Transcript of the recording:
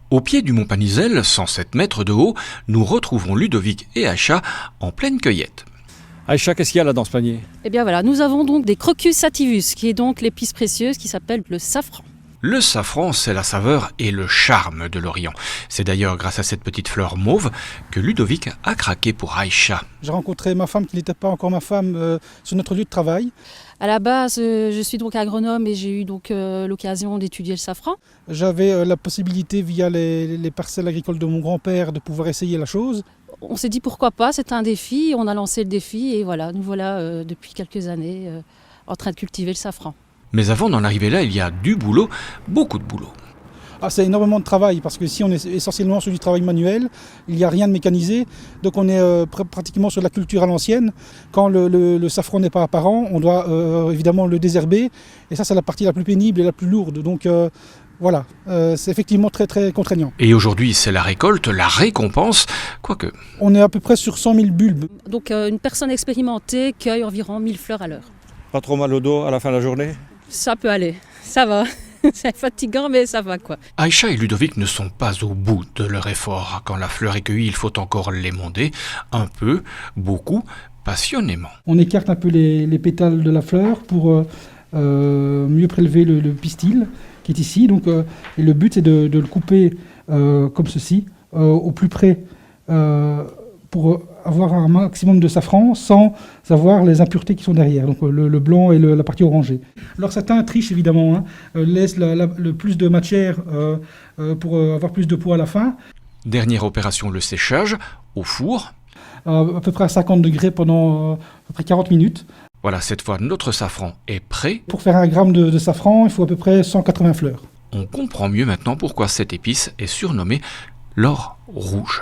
Au pied du mont Panisel, 107 mètres de haut, nous retrouvons Ludovic et Aïcha en pleine cueillette. Aïcha, qu'est-ce qu'il y a là dans ce panier? Eh bien voilà, nous avons donc des Crocus sativus, qui est donc l'épice précieuse qui s'appelle le safran. Le safran, c'est la saveur et le charme de l'Orient. C'est d'ailleurs grâce à cette petite fleur mauve que Ludovic a craqué pour Aïcha. J'ai rencontré ma femme qui n'était pas encore ma femme sur notre lieu de travail. À la base, je suis donc agronome et j'ai eu donc l'occasion d'étudier le safran. J'avais la possibilité via les parcelles agricoles de mon grand-père de pouvoir essayer la chose. On s'est dit pourquoi pas, c'est un défi, on a lancé le défi et voilà, nous voilà depuis quelques années en train de cultiver le safran. Mais avant d'en arriver là, il y a du boulot, beaucoup de boulot. C'est énormément de travail parce que ici on est essentiellement sur du travail manuel, il n'y a rien de mécanisé, donc on est pratiquement sur la culture à l'ancienne. Quand le safran n'est pas apparent, on doit évidemment le désherber et ça c'est la partie la plus pénible et la plus lourde. Donc voilà, c'est effectivement très très contraignant. Et aujourd'hui c'est la récolte, la récompense, quoique. On est à peu près sur 100 000 bulbes. Donc une personne expérimentée cueille environ 1000 fleurs à l'heure. Pas trop mal au dos à la fin de la journée? Ça peut aller, ça va. C'est fatigant, mais ça va quoi. Aïcha et Ludovic ne sont pas au bout de leur effort. Quand la fleur est cueillie, il faut encore l'émonder, un peu, beaucoup, passionnément. On écarte un peu les pétales de la fleur pour mieux prélever le pistil qui est ici. Donc, et le but c'est de le couper comme ceci, au plus près, pour avoir un maximum de safran sans avoir les impuretés qui sont derrière, donc le blanc et la partie orangée. Alors certains trichent évidemment, laissent le plus de matière pour avoir plus de poids à la fin. Dernière opération, le séchage, au four. À peu près à 50 degrés pendant à peu près 40 minutes. Voilà, cette fois notre safran est prêt. Pour faire 1 gramme de safran, il faut à peu près 180 fleurs. On comprend mieux maintenant pourquoi cette épice est surnommée l'or rouge.